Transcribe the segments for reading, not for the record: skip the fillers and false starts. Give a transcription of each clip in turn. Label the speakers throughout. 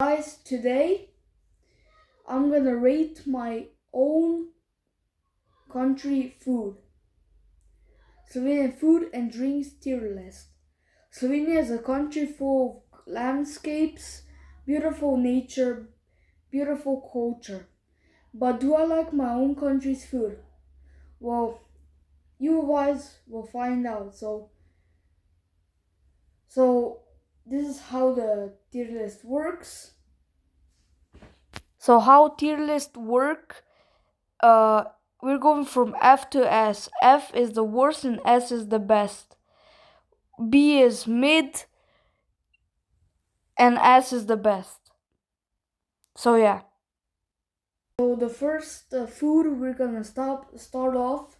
Speaker 1: Guys, today I'm gonna rate my own country food. Slovenian food and drinks tier list. Slovenia is a country full of landscapes, beautiful nature, beautiful culture. But do I like my own country's food? Well, you guys will find out. So this is how the tier list works. So how tier list work? We're going from F to S. F is the worst and S is the best. B is mid and S is the best. So yeah. So the first food we're gonna start off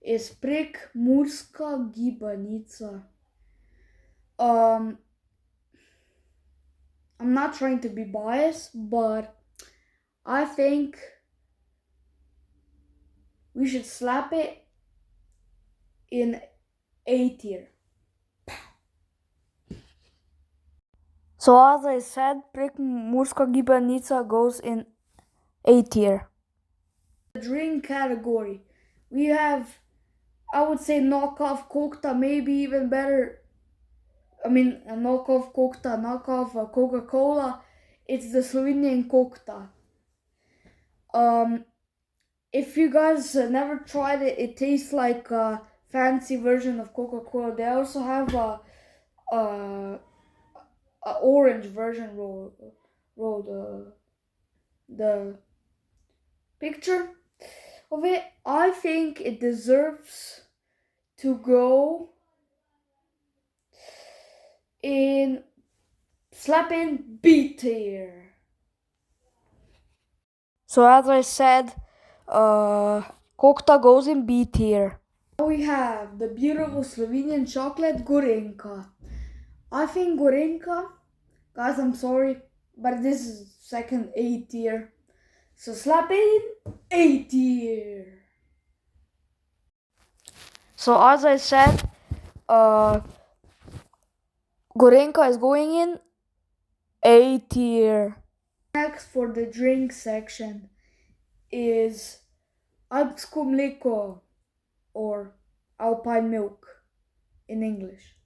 Speaker 1: is prekmurska gibanica. I'm not trying to be biased, but I think we should slap it in A tier. So as I said, prekmurska gibanica goes in A tier. The drink category, we have, I would say, knockoff Kokta, maybe even better. A knockoff Kokta, knockoff Coca-Cola. It's the Slovenian Kokta. If you guys never tried it, it tastes like a fancy version of Coca-Cola. They also have a orange version rolled the picture of it. I think it deserves to go in slapping B tier. So as I said, Kokta goes in B tier. Now we have the beautiful Slovenian chocolate Gorenka. I think Gorenka, guys, I'm sorry, but this is second A tier. So slap it in A tier. So as I said, Gorenka is going in A tier. Next for the drink section is Alpsko mleko, or alpine milk in English.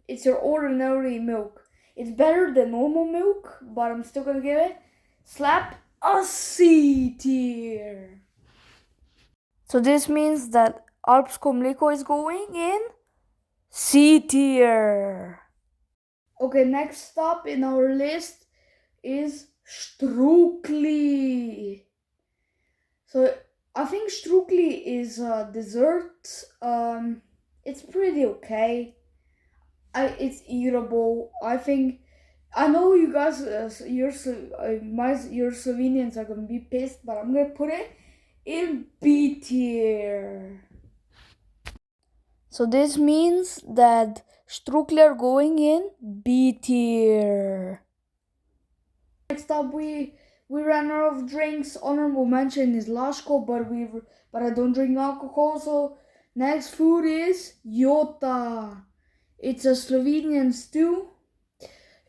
Speaker 1: It's your ordinary milk. It's better than normal milk, but I'm still gonna give it slap a C tier. So this means that Alpsko mleko is going in C tier. Okay, next up in our list is Strukli. So I think Strukli is a dessert. It's pretty okay. It's eatable. I know you guys, your Slovenians are gonna be pissed, but I'm gonna put it in B tier. So this means that Strukli are going in B tier. Next up, we ran out of drinks. Honorable mention is Lashko, but I don't drink alcohol. So next food is Jota. It's a Slovenian stew.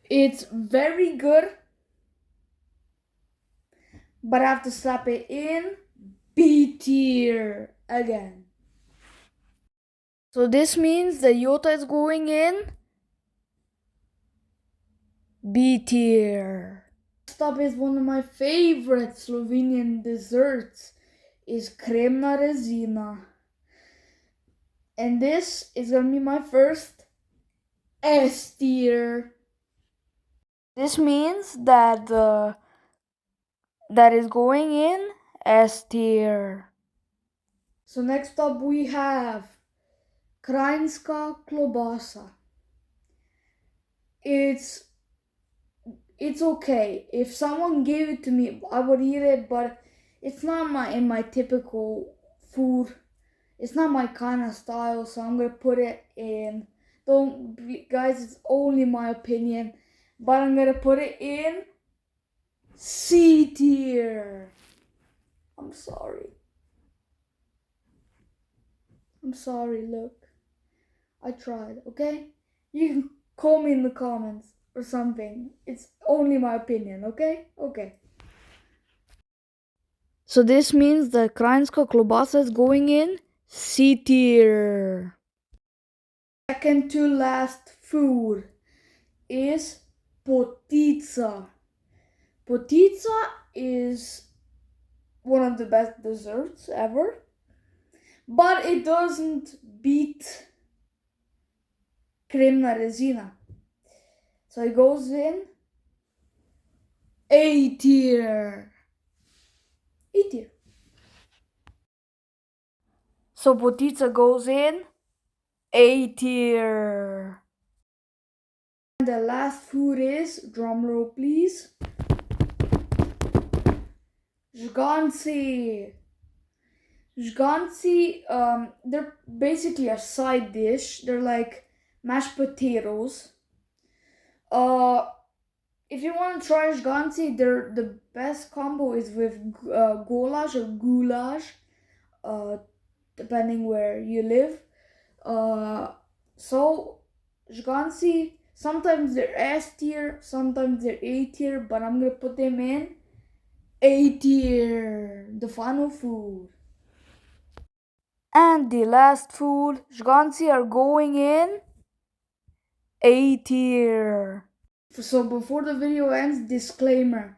Speaker 1: It's very good, but I have to slap it in B tier again. So this means that Jota is going in B tier. Next up is one of my favorite Slovenian desserts is kremna rezina. And this is gonna be my first S tier. This means that that is going in S tier. So next up we have krajinska klobasa. It's okay. If someone gave it to me, I would eat it, but it's not in my typical food. It's not my kind of style, so I'm gonna put it in. Guys, it's only my opinion, but I'm gonna put it in C tier. I'm sorry. Look. I tried, okay? You can call me in the comments. or something. It's only my opinion, okay? Okay. So this means that Krainska klobasa is going in C tier. Second to last food is potica. Potica is one of the best desserts ever, but it doesn't beat crema resina. So it goes in A tier. A tier. So potica goes in A tier. And the last food is, drumroll please, Żganci. Żganci, they're basically a side dish. They're like mashed potatoes. If you want to try Żganci, the best combo is with goulash or goulash, depending where you live. So Żganci, sometimes they're S tier, sometimes they're A tier, but I'm gonna put them in A tier, the final food. And the last food, Żganci, are going in A tier. So before the video ends, disclaimer.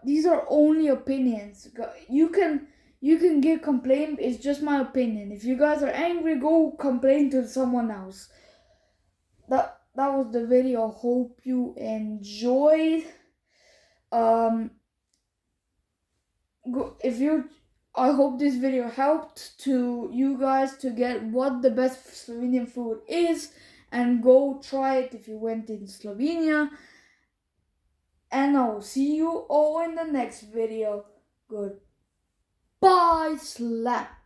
Speaker 1: These are only opinions. You can give complaint. It's just my opinion. If you guys are angry, go complain to someone else. That was the video. Hope you enjoyed. I hope this video helped to you guys to get what the best Slovenian food is, and go try it if you went in Slovenia. And I'll see you all in the next video. Goodbye, slap.